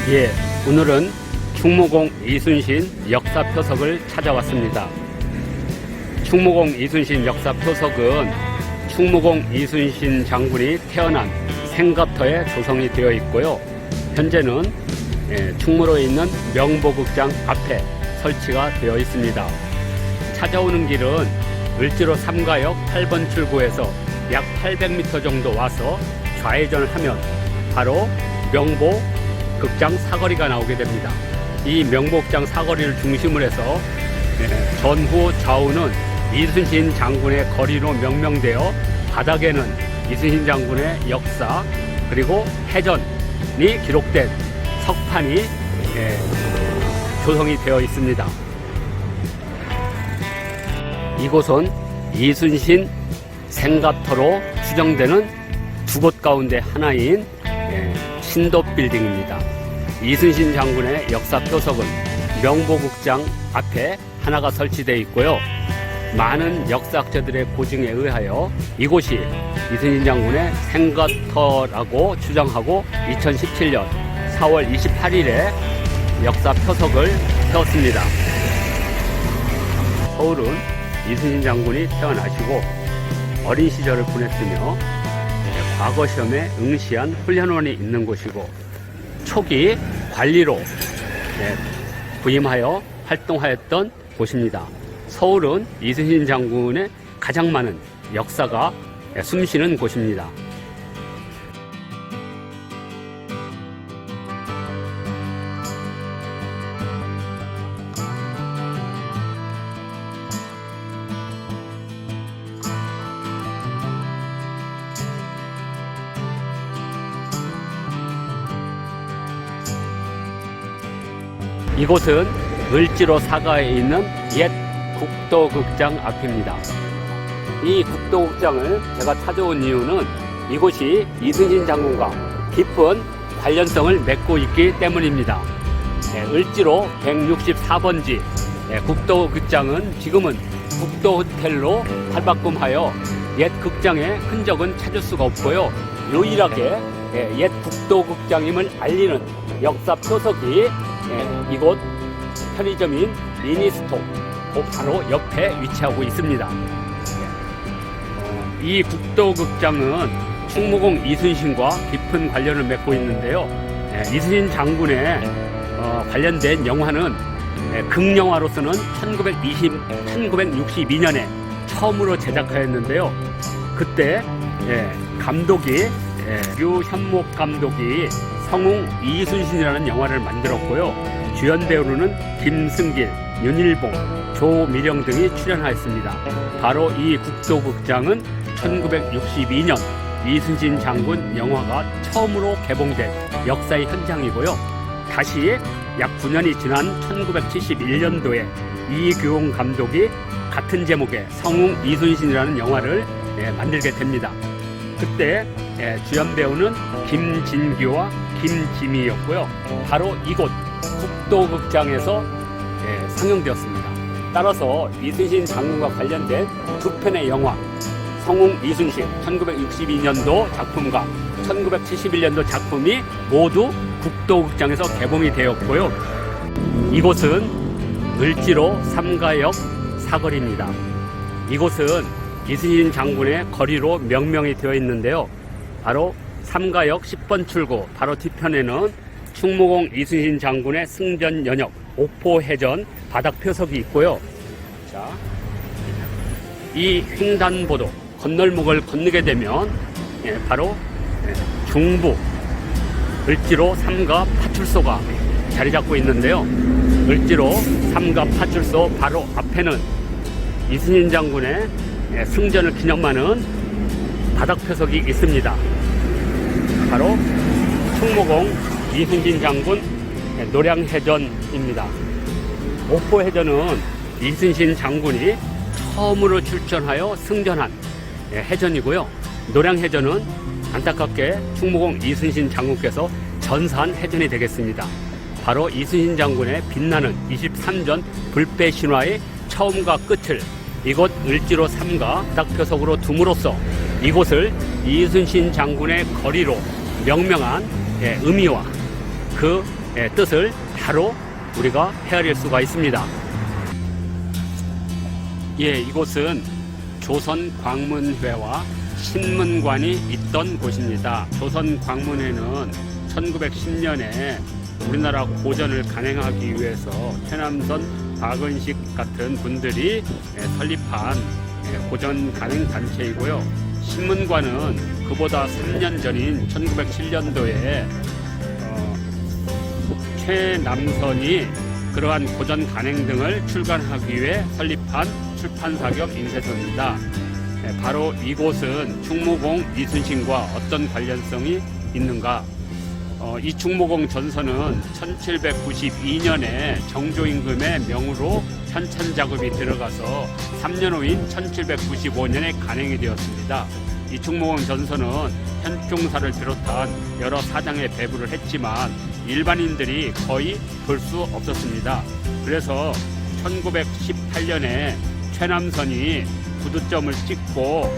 예, 오늘은 충무공 이순신 역사표석을 찾아왔습니다. 충무공 이순신 역사표석은 충무공 이순신 장군이 태어난 생갑터에 조성이 되어 있고요. 현재는 충무로에 있는 명보극장 앞에 설치가 되어 있습니다. 찾아오는 길은 을지로 3가역 8번 출구에서 약 800m 정도 와서 좌회전을 하면 바로 명보극장 사거리가 나오게 됩니다. 이 명보극장 사거리를 중심으로 해서 전후 좌우는 이순신 장군의 거리로 명명되어 바닥에는 이순신 장군의 역사 그리고 해전이 기록된 석판이 조성이 되어 있습니다. 이곳은 이순신 생갑터로 추정되는 두 곳 가운데 하나인 신도빌딩입니다. 이순신 장군의 역사표석은 명보극장 앞에 하나가 설치되어 있고요. 많은 역사학자들의 고증에 의하여 이곳이 이순신 장군의 생갑터라고 추정하고 2017년 4월 28일에 역사표석을 세웠습니다. 서울은 이순신 장군이 태어나시고 어린 시절을 보냈으며 과거 시험에 응시한 훈련원이 있는 곳이고 초기 관리로 부임하여 활동하였던 곳입니다. 서울은 이순신 장군의 가장 많은 역사가 숨쉬는 곳입니다. 이곳은 을지로 4가에 있는 옛 국도극장 앞입니다. 이 국도극장을 제가 찾아온 이유는 이곳이 이순신 장군과 깊은 관련성을 맺고 있기 때문입니다. 을지로 164번지 국도극장은 지금은 국도호텔로 탈바꿈하여 옛 극장의 흔적은 찾을 수가 없고요. 유일하게 옛 국도극장임을 알리는 역사표석이 이곳 편의점인 미니스토 바로 옆에 위치하고 있습니다. 이 국도극장은 충무공 이순신과 깊은 관련을 맺고 있는데요. 이순신 장군의 관련된 영화는 극영화로서는 1962년에 처음으로 제작하였는데요. 그때 감독이 류현목 감독이 성웅 이순신이라는 영화를 만들었고요. 주연 배우로는 김승길, 윤일봉, 조미령 등이 출연하였습니다. 바로 이 국도극장은 1962년 이순신 장군 영화가 처음으로 개봉된 역사의 현장이고요. 다시 약 9년이 지난 1971년도에 이규홍 감독이 같은 제목의 성웅 이순신이라는 영화를 만들게 됩니다. 그때 주연 배우는 김진규와 김지미였고요. 바로 이곳 국도극장에서 상영되었습니다. 따라서 이순신 장군과 관련된 두 편의 영화 성웅 이순신 1962년도 작품과 1971년도 작품이 모두 국도극장에서 개봉이 되었고요. 이곳은 을지로 3가역 사거리입니다. 이곳은 이순신 장군의 거리로 명명이 되어 있는데요. 바로 3가역 10번 출구 바로 뒤편에는 충무공 이순신 장군의 승전 연역 옥포해전 바닥 표석이 있고요. 자, 이 횡단보도 건널목을 건너게 되면 바로 중부 을지로 3가 파출소가 자리 잡고 있는데요. 을지로 3가 파출소 바로 앞에는 이순신 장군의 승전을 기념하는 바닥 표석이 있습니다. 바로 충무공 이순신 장군 노량해전입니다. 옥포해전은 이순신 장군이 처음으로 출전하여 승전한 해전이고요. 노량해전은 안타깝게 충무공 이순신 장군께서 전사한 해전이 되겠습니다. 바로 이순신 장군의 빛나는 23전 불패 신화의 처음과 끝을 이곳 을지로 3가 바닥표석으로 둠으로써 이곳을 이순신 장군의 거리로 명명한 의미와 그 뜻을 바로 우리가 헤아릴 수가 있습니다. 예, 이곳은 조선광문회와 신문관이 있던 곳입니다. 조선광문회는 1910년에 우리나라 고전을 간행하기 위해서 최남선, 박은식 같은 분들이 설립한 고전 간행 단체이고요. 신문관은 그보다 3년 전인 1907년도에 최남선이 그러한 고전 간행 등을 출간하기 위해 설립한 출판사 겸 인쇄소입니다. 바로 이곳은 충무공 이순신과 어떤 관련성이 있는가? 이 충무공 전서는 1792년에 정조임금의 명으로 현찬 작업이 들어가서 3년 후인 1795년에 간행이 되었습니다. 이 충무공 전서는 현충사를 비롯한 여러 사장에 배부를 했지만 일반인들이 거의 볼 수 없었습니다. 그래서 1918년에 최남선이 구두점을 찍고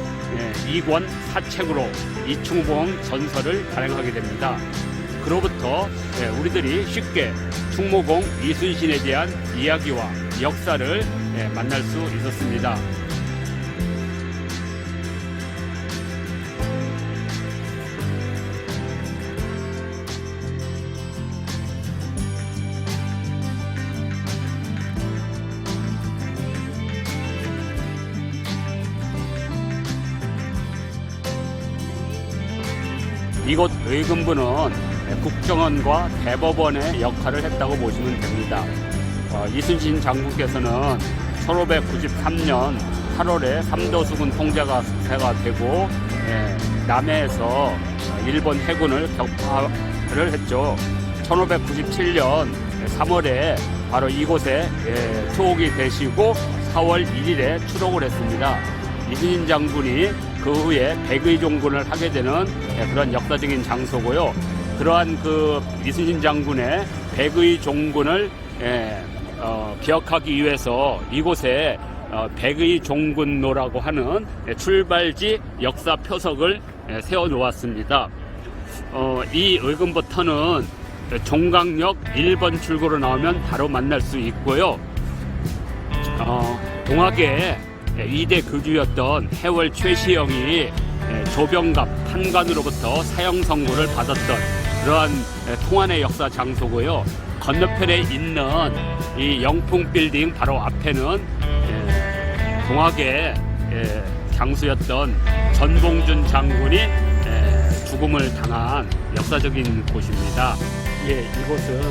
2권 사책으로 이 충무공 전서를 발행하게 됩니다. 그로부터 우리들이 쉽게 충무공 이순신에 대한 이야기와 역사를 만날 수 있었습니다. 이곳 의금부는 국정원과 대법원의 역할을 했다고 보시면 됩니다. 이순신 장군께서는 1593년 8월에 삼도수군 통제가 되고 남해에서 일본 해군을 격파를 했죠. 1597년 3월에 바로 이곳에 투옥이 되시고 4월 1일에 추록을 했습니다. 이순신 장군이 그 후에 백의종군을 하게 되는 그런 역사적인 장소고요. 그러한 그 이순신 장군의 백의종군을 기억하기 위해서 이곳에 백의종군로라고 하는 출발지 역사 표석을 세워 놓았습니다. 이 의금부터는 종강역 1번 출구로 나오면 바로 만날 수 있고요. 동학의 2대 교주였던 해월 최시영이 조병갑 판관으로부터 사형 선고를 받았던 그러한 통안의 역사 장소고요. 건너편에 있는 이 영풍 빌딩 바로 앞에는 동학의 장수였던 전봉준 장군이 죽음을 당한 역사적인 곳입니다. 예, 이곳은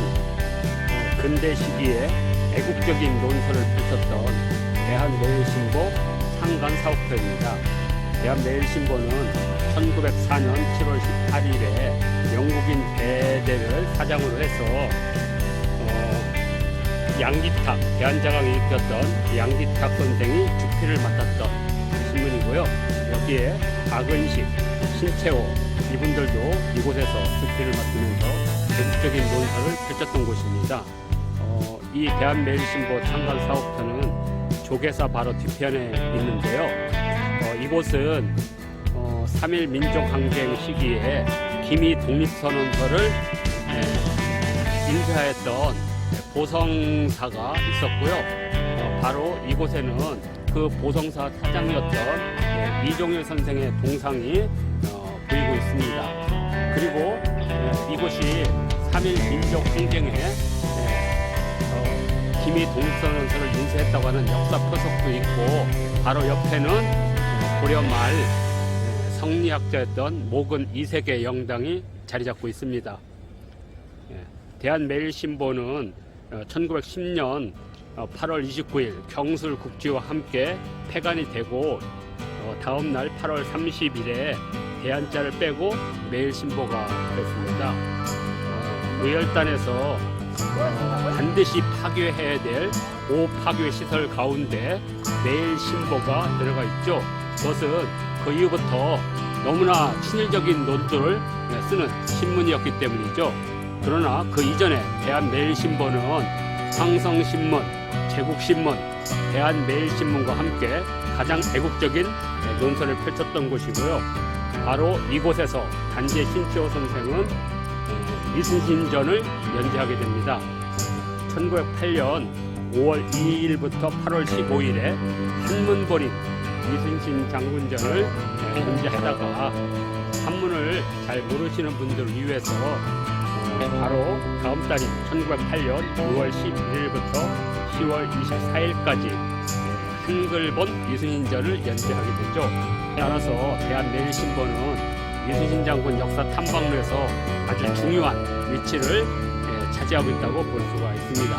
근대 시기에 애국적인 논설을 펼쳤던 대한매일신보 창간사업소입니다. 대한매일신보는 1904년 7월 18일에 영국인 배대를 사장으로 해서 양기탁, 대한자강이 일으켰던 양기탁 선생이 주필을 맡았던 신문이고요. 여기에 박은식, 신채호 이분들도 이곳에서 주필을 맡으면서 대국적인 논설을 펼쳤던 곳입니다. 이 대한매일신보 창간사업소는 조계사 바로 뒤편에 있는데요. 이곳은 3.1 민족항쟁 시기에 기미 독립선언서를 인쇄하였던 보성사가 있었고요. 바로 이곳에는 그 보성사 사장이었던 이종일 선생의 동상이 보이고 있습니다. 그리고 이곳이 3.1 민족항쟁에 기미 독립선언서를 인쇄했다고 하는 역사 표석도 있고 바로 옆에는 고려 말 성리학자였던 목은 이세계 영당이 자리 잡고 있습니다. 대한매일신보는 1910년 8월 29일 경술 국지와 함께 폐간이 되고 다음 날 8월 30일에 대한자를 빼고 매일신보가 됐습니다. 의열단에서 반드시 파괴해야 될 5파괴 시설 가운데 매일신보가 들어가 있죠. 그것은 그 이후부터 너무나 친일적인 논조를 쓰는 신문이었기 때문이죠. 그러나 그 이전에 대한매일신보는 황성신문, 제국신문, 대한매일신문과 함께 가장 애국적인 논설을 펼쳤던 곳이고요. 바로 이곳에서 단재 신치호 선생은 이순신전을 연재하게 됩니다. 1908년 5월 2일부터 8월 15일에 한문보림 이순신 장군전을 연재하다가 한문을 잘 모르시는 분들을 위해서 바로 다음 달인 1908년 6월 11일부터 10월 24일까지 한글본 이순신전을 연재하게 되죠. 따라서 대한매일신보는 이순신 장군 역사 탐방로에서 아주 중요한 위치를 차지하고 있다고 볼 수가 있습니다.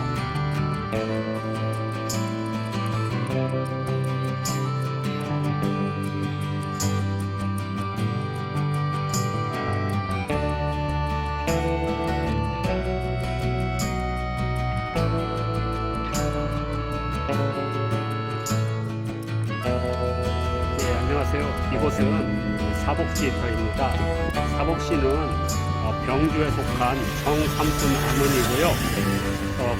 안녕하세요. 이곳은 사복시터입니다. 사복시는 병주에 속한 정삼순 안원이고요.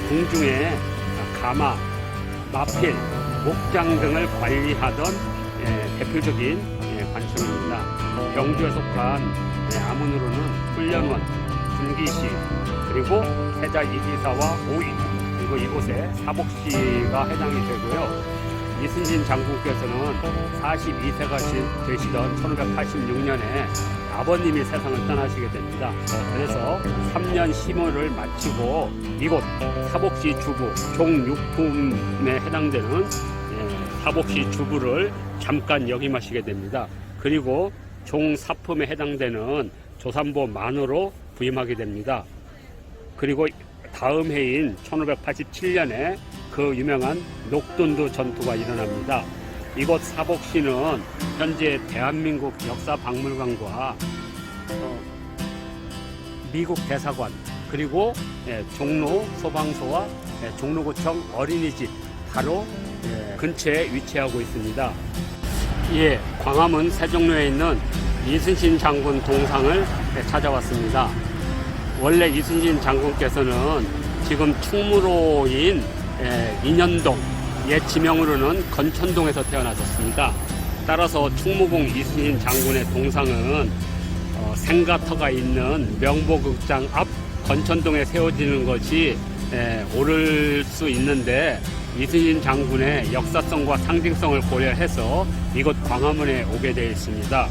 궁중에 가마, 마필, 목장 등을 관리하던 대표적인 관청입니다. 병주에 속한 아문으로는 훈련원, 분기시, 그리고 세자 이기사와 오이, 그리고 이곳에 사복시가 해당이 되고요. 이순신 장군께서는 42세가 되시던 1586년에 아버님이 세상을 떠나시게 됩니다. 그래서 3년 심호를 마치고 이곳 사복시 주부 종육품에 해당되는 사복시 주부를 잠깐 역임하시게 됩니다. 그리고 종사품에 해당되는 조산보 만으로 부임하게 됩니다. 그리고 다음 해인 1587년에 그 유명한 녹돈두 전투가 일어납니다. 이곳 사복시는 현재 대한민국 역사박물관과 미국 대사관, 그리고 종로 소방서와 종로구청 어린이집 바로 근처에 위치하고 있습니다. 광화문 세종로에 있는 이순신 장군 동상을 찾아왔습니다. 원래 이순신 장군께서는 지금 충무로인 인현동, 옛 지명으로는 건천동에서 태어나셨습니다. 따라서 충무공 이순신 장군의 동상은 생가터가 있는 명보극장 앞 건천동에 세워지는 것이 옳을 수 있는데, 이순신 장군의 역사성과 상징성을 고려해서 이곳 광화문에 오게 되어 있습니다.